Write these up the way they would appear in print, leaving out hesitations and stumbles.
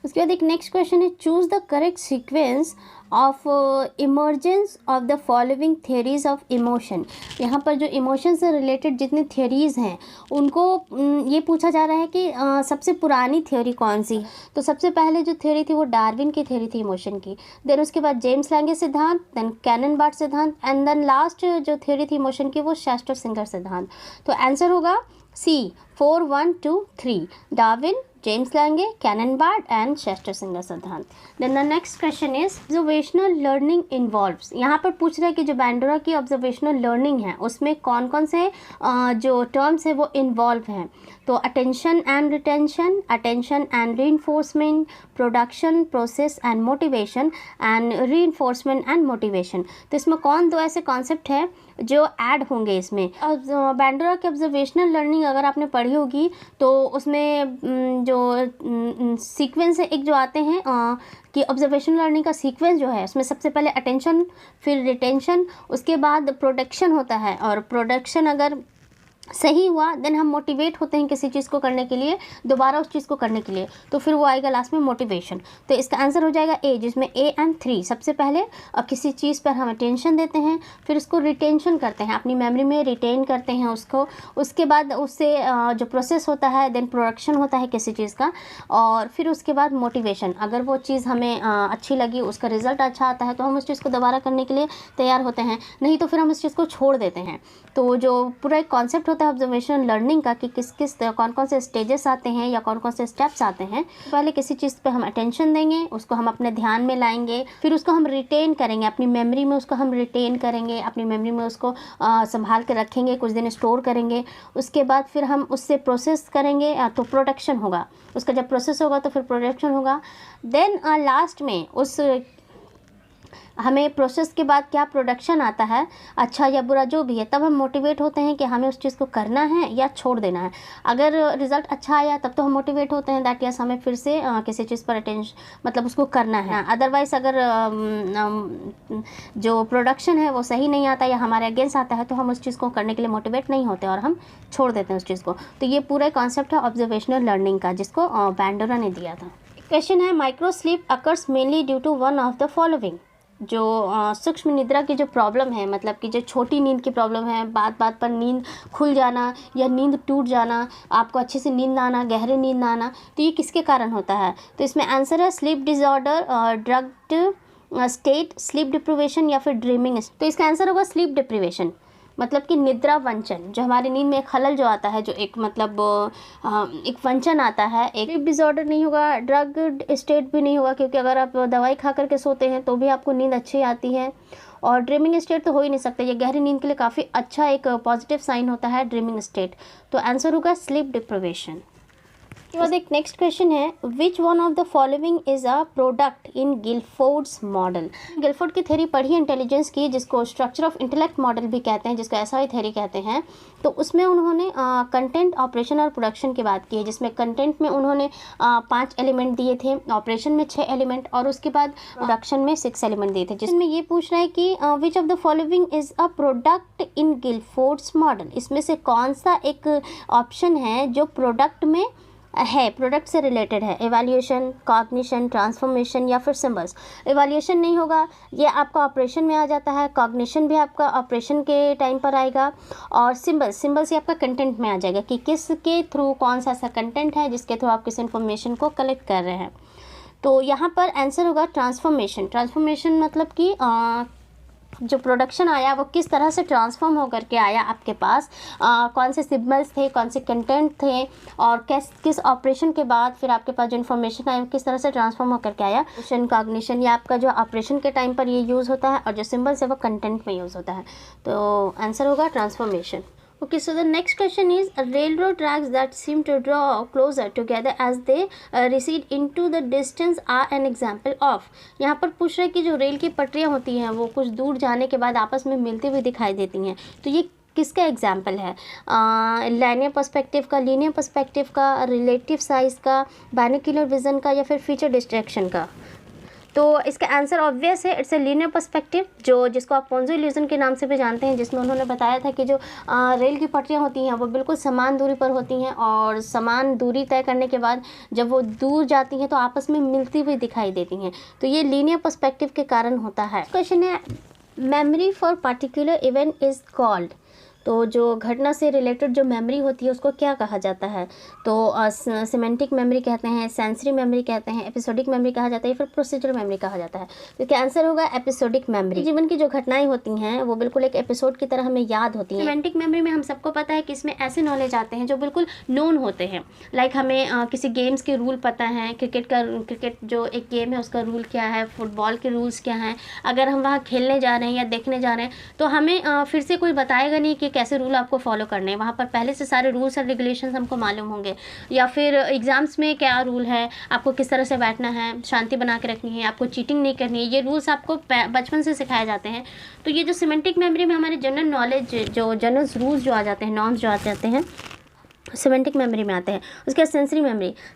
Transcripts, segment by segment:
उसके बाद एक नेक्स्ट क्वेश्चन है, choose the correct sequence of emergence of the following theories of emotion. यहाँ पर जो इमोशन से रिलेटेड जितनी थियरीज़ हैं उनको ये पूछा जा रहा है कि सबसे पुरानी थ्योरी कौन सी। तो सबसे पहले जो थ्योरी थी वो डार्विन की थ्योरी थी इमोशन की, देन उसके बाद जेम्स लैंगे सिद्धांत, देन कैनन बार्ट सिद्धांत, एंड देन लास्ट जो थ्योरी थी इमोशन की वो शेस्टर सिंगर सिद्धांत। तो आंसर होगा C 4 1 2 3, Darwin, James Lange, Cannon Bard and Schachter Singer सिद्धांत। Then the next question is observational learning involves. यहाँ पर पूछ रहा है कि जो बैंडोरा की ऑब्जर्वेशनल लर्निंग है उसमें कौन कौन से जो टर्म्स है वो इन्वॉल्व हैं। तो attention and retention, attention and reinforcement, production, process and motivation, and reinforcement and motivation. तो इसमें कौन दो ऐसे कॉन्सेप्ट है जो ऐड होंगे इसमें। बैंडोरा की ऑब्जर्वेशनल लर्निंग अगर आपने पढ़ी होगी तो उसमें जो सीक्वेंस है एक जो आते हैं कि ऑब्जर्वेशनल लर्निंग का सीक्वेंस जो है उसमें सबसे पहले अटेंशन, फिर रिटेंशन, उसके बाद प्रोडक्शन होता है, और प्रोडक्शन अगर सही हुआ देन हम मोटिवेट होते हैं किसी चीज़ को करने के लिए, दोबारा उस चीज़ को करने के लिए, तो फिर वो आएगा लास्ट में मोटिवेशन। तो इसका आंसर हो जाएगा ए, जिसमें ए एंड 3। सबसे पहले किसी चीज़ पर हम अटेंशन देते हैं, फिर उसको रिटेंशन करते हैं, अपनी मेमोरी में रिटेन करते हैं उसको, उसके बाद उससे जो प्रोसेस होता है देन प्रोडक्शन होता है किसी चीज़ का, और फिर उसके बाद मोटिवेशन। अगर वो चीज़ हमें अच्छी लगी, उसका रिजल्ट अच्छा आता है तो हम उस चीज़ को दोबारा करने के लिए तैयार होते हैं, नहीं तो फिर हम उस चीज़ को छोड़ देते हैं। तो जो पूरा एक कॉन्सेप्ट होता है ऑब्जर्वेशनल लर्निंग का कि किस किस कौन कौन से स्टेजेस आते हैं या कौन कौन से स्टेप्स आते हैं। पहले किसी चीज़ पे हम अटेंशन देंगे, उसको हम अपने ध्यान में लाएंगे, फिर उसको हम रिटेन करेंगे अपनी मेमोरी में, उसको हम रिटेन करेंगे अपनी मेमोरी में, उसको संभाल के रखेंगे, कुछ दिन स्टोर करेंगे, उसके बाद फिर हम उससे प्रोसेस करेंगे तो प्रोडक्शन होगा, उसका जब प्रोसेस होगा तो फिर प्रोडक्शन होगा। देन लास्ट में उस हमें प्रोसेस के बाद क्या प्रोडक्शन आता है, अच्छा या बुरा जो भी है, तब हम मोटिवेट होते हैं कि हमें उस चीज़ को करना है या छोड़ देना है। अगर रिजल्ट अच्छा आया तब तो हम मोटिवेट होते हैं दैट यस हमें फिर से किसी चीज़ पर अटेंशन मतलब उसको करना है। अदरवाइज़ अगर जो प्रोडक्शन है वो सही नहीं आता या हमारे अगेंस्ट आता है तो हम उस चीज़ को करने के लिए मोटिवेट नहीं होते और हम छोड़ देते हैं उस चीज़ को। तो ये पूरा कॉन्सेप्ट है ऑब्जर्वेशनल लर्निंग का जिसको बैंडोरा ने दिया था। क्वेश्चन है, micro sleep occurs mainly due to one of the following. जो सूक्ष्म निद्रा की जो प्रॉब्लम है, मतलब कि जो छोटी नींद की प्रॉब्लम है, बात बात पर नींद खुल जाना या नींद टूट जाना, आपको अच्छे से नींद ना आना, गहरे नींद ना आना, तो ये किसके कारण होता है। तो इसमें आंसर है sleep disorder, drugged state, sleep deprivation या फिर ड्रीमिंग। तो इसका आंसर होगा स्लीप डिप्रिवेशन, मतलब कि निद्रा वंचन, जो हमारी नींद में एक खलल जो आता है, जो एक मतलब एक वंचन आता है। एक स्लीप डिसऑर्डर नहीं होगा, ड्रग स्टेट भी नहीं होगा, क्योंकि अगर आप दवाई खा करके सोते हैं तो भी आपको नींद अच्छी आती है, और ड्रीमिंग स्टेट तो हो ही नहीं सकता। ये गहरी नींद के लिए काफ़ी अच्छा एक पॉजिटिव साइन होता है ड्रीमिंग स्टेट। तो आंसर होगा स्लीप डिप्रिवेशन। उसके बाद एक नेक्स्ट क्वेश्चन है, which one of the following is a product in Guilford's model. Guilford की थ्योरी पढ़ी इंटेलिजेंस की, जिसको स्ट्रक्चर ऑफ इंटेलेक्ट मॉडल भी कहते हैं, जिसको एसआई थ्योरी कहते हैं। तो उसमें उन्होंने कंटेंट, ऑपरेशन और प्रोडक्शन की बात की है, जिसमें कंटेंट में उन्होंने 5 एलिमेंट दिए थे, ऑपरेशन में 6 एलिमेंट और उसके बाद प्रोडक्शन में 6 एलिमेंट दिए थे। जिसमें ये पूछ रहा है कि which of the following is a product in Guilford's model. इसमें से कौन सा एक ऑप्शन है जो प्रोडक्ट में है, प्रोडक्ट से रिलेटेड है। एवैल्यूएशन, कॉग्निशन, ट्रांसफॉर्मेशन या फिर सिम्बल्स। एवैल्यूएशन नहीं होगा, ये आपका ऑपरेशन में आ जाता है, कॉग्निशन भी आपका ऑपरेशन के टाइम पर आएगा, और सिम्बल्स ये आपका कंटेंट में आ जाएगा कि किसके थ्रू कौन सा ऐसा कंटेंट है जिसके थ्रू आप किस इन्फॉर्मेशन को कलेक्ट कर रहे हैं। तो यहाँ पर आंसर होगा ट्रांसफॉर्मेशन। ट्रांसफॉर्मेशन मतलब कि जो प्रोडक्शन आया वो किस तरह से ट्रांसफॉर्म होकर के आया आपके पास, कौन से सिग्नल्स थे, कौन से कंटेंट थे, और किस ऑपरेशन के बाद फिर आपके पास जो इन्फॉर्मेशन आया किस तरह से ट्रांसफॉर्म होकर के आया। कॉग्निशन ये आपका जो ऑपरेशन के टाइम पर ये यूज़ होता है, और जो सिंबल्स है वो कंटेंट में यूज़ होता है। तो आंसर होगा transformation. Okay, so the next question is, railroad tracks that seem to draw closer together as they recede into the distance are an example of। यहाँ पर पूछ रहे हैं कि जो रेल की पटरियाँ होती हैं वो कुछ दूर जाने के बाद आपस में मिलती हुई दिखाई देती हैं, तो ये किसका एग्जाम्पल है। लाइनियर पर्सपेक्टिव का, लीनियर पर्सपेक्टिव का, रिलेटिव साइज का, बाइनोक्यूलर विजन का, या फिर फीचर डिस्ट्रैक्शन का। तो इसका आंसर ऑब्वियस है, इट्स ए लीनियर पर्सपेक्टिव, जिसको आप पोंज़ो इल्यूजन के नाम से भी जानते हैं, जिसमें उन्होंने बताया था कि जो रेल की पटरियाँ होती हैं वो बिल्कुल समान दूरी पर होती हैं और समान दूरी तय करने के बाद जब वो दूर जाती हैं तो आपस में मिलती हुई दिखाई देती हैं। तो ये लीनियर पर्सपेक्टिव के कारण होता है। क्वेश्चन है, memory for particular event is called. तो जो घटना से रिलेटेड जो मेमोरी होती है उसको क्या कहा जाता है? तो सिमेंटिक मेमोरी कहते हैं, सेंसरी मेमोरी कहते हैं, एपिसोडिक मेमोरी कहा जाता है, फिर प्रोसीजर मेमोरी कहा जाता है। तो क्या आंसर होगा? Episodic memory. जीवन की जो घटनाएं होती हैं वो बिल्कुल एक एपिसोड की तरह हमें याद होती हैं। सिमेंटिक मेमोरी में हम सबको पता है कि इसमें ऐसे नॉलेज आते हैं जो बिल्कुल नोन होते हैं। लाइक हमें किसी गेम्स के रूल पता है, क्रिकेट जो एक गेम है उसका रूल क्या है, फुटबॉल के रूल्स क्या हैं। अगर हम वहाँ खेलने जा रहे हैं या देखने जा रहे हैं तो हमें फिर से कोई बताएगा नहीं कि कैसे रूल आपको फॉलो करने हैं। वहाँ पर पहले से सारे रूल्स एंड रेगुलेशंस हमको मालूम होंगे। या फिर एग्ज़ाम्स में क्या रूल है, आपको किस तरह से बैठना है, शांति बना के रखनी है, आपको चीटिंग नहीं करनी है, ये रूल्स आपको बचपन से सिखाए जाते हैं। तो ये जो सिमेंटिक मेमोरी में हमारे जनरल नॉलेज, जो जनरल रूल्स जो आ जाते हैं, नॉर्म्स जो आ जाते हैं, सिमेंटिक मेमोरी में आते हैं। उसके बाद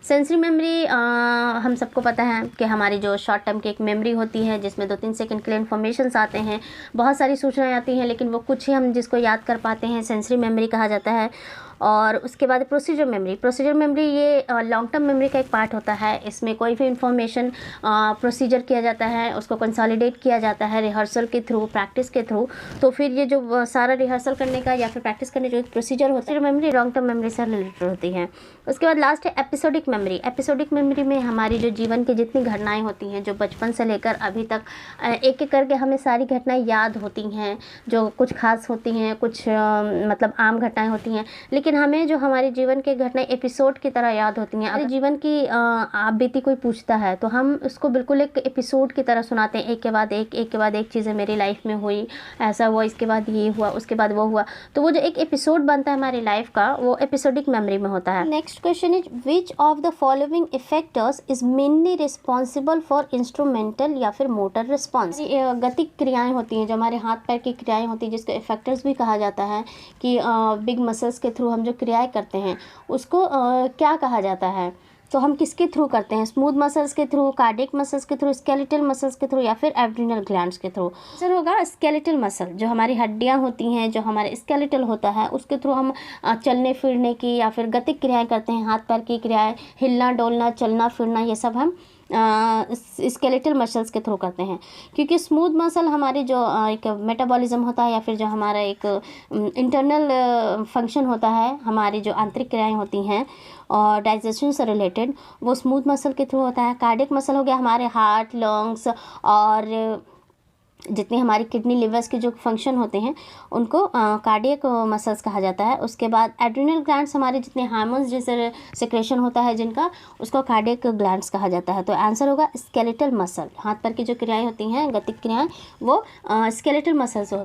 सेंसरी मेमोरी हम सबको पता है कि हमारी जो शॉर्ट टर्म की एक मेमोरी होती है जिसमें 2-3 सेकंड के लिए इन्फॉर्मेशंस आते हैं, बहुत सारी सूचनाएं आती हैं, लेकिन वो कुछ ही हम जिसको याद कर पाते हैं, सेंसरी मेमोरी कहा जाता है। और उसके बाद प्रोसीजर मेमोरी ये लॉन्ग टर्म मेमोरी का एक पार्ट होता है। इसमें कोई भी इंफॉर्मेशन प्रोसीजर किया जाता है, उसको कंसोलिडेट किया जाता है रिहर्सल के थ्रू, प्रैक्टिस के थ्रू। तो फिर ये जो सारा रिहर्सल करने का या फिर प्रैक्टिस करने जो प्रोसीजर होता है, मेमोरी लॉन्ग टर्म मेमोरी से रिलेटेड होती है। उसके बाद लास्ट है एपिसोडिक मेमोरी में हमारी जो जीवन की जितनी घटनाएँ होती हैं, जो बचपन से लेकर अभी तक एक एक करके हमें सारी घटनाएँ याद होती हैं, जो कुछ खास होती हैं, कुछ मतलब आम घटनाएँ होती हैं, लेकिन हमें जो हमारे जीवन के घटनाएं एपिसोड की तरह याद होती हैं। अगर जीवन की आप बीती कोई पूछता है तो हम उसको बिल्कुल एक एपिसोड की तरह सुनाते हैं, एक के बाद एक चीज़ें मेरी लाइफ में हुई, ऐसा हुआ, इसके बाद ये हुआ, उसके बाद वो हुआ। तो वो जो एक एपिसोड बनता है हमारी लाइफ का, वो एपिसोडिक मेमोरी में होता है। Next question is, which of the following effectors is mainly responsible for instrumental या फिर मोटर रिस्पॉन्स? गतिक क्रियाएँ होती हैं, जो हमारे हाथ पैर की क्रियाएँ होती हैं, जिसको इफेक्टर्स भी कहा जाता है, कि बिग मसल्स के थ्रू हम जो क्रियाएं करते हैं उसको क्या कहा जाता है? तो हम किसके थ्रू करते हैं? स्मूथ मसल्स के थ्रू, कार्डियक मसल्स के थ्रू, स्केलेटल मसल्स के थ्रू, या फिर एड्रिनल ग्लैंड्स के थ्रू? आंसर होगा स्केलेटल मसल। जो हमारी हड्डियां होती हैं, जो हमारे स्केलेटल होता है, उसके थ्रू हम चलने फिरने की या फिर गतिक क्रियाएं करते हैं। हाथ पैर की क्रियाएं, हिलना डोलना, चलना फिरना, ये सब हम स्केलेटल मसल्स के थ्रू करते हैं। क्योंकि स्मूथ मसल हमारी जो एक मेटाबॉलिज्म होता है या फिर जो हमारा एक इंटरनल फंक्शन होता है, हमारी जो आंतरिक क्रियाएं होती हैं और डाइजेशन से रिलेटेड, वो स्मूथ मसल के थ्रू होता है। कार्डियक मसल हो गया हमारे हार्ट, लंग्स और जितनी हमारी किडनी, लिवर्स के जो फंक्शन होते हैं उनको कार्डियक मसल्स कहा जाता है। उसके बाद एड्रिनल ग्लैंड्स, हमारे जितने हार्मोन्स जैसे सेक्रेशन होता है जिनका, उसको कार्डियक ग्लैंड्स कहा जाता है। तो आंसर होगा स्केलेटल मसल। हाथ पैर की जो क्रियाएं होती हैं, गतिक क्रियाएं, वो स्केलेटल मसल से होती हैं।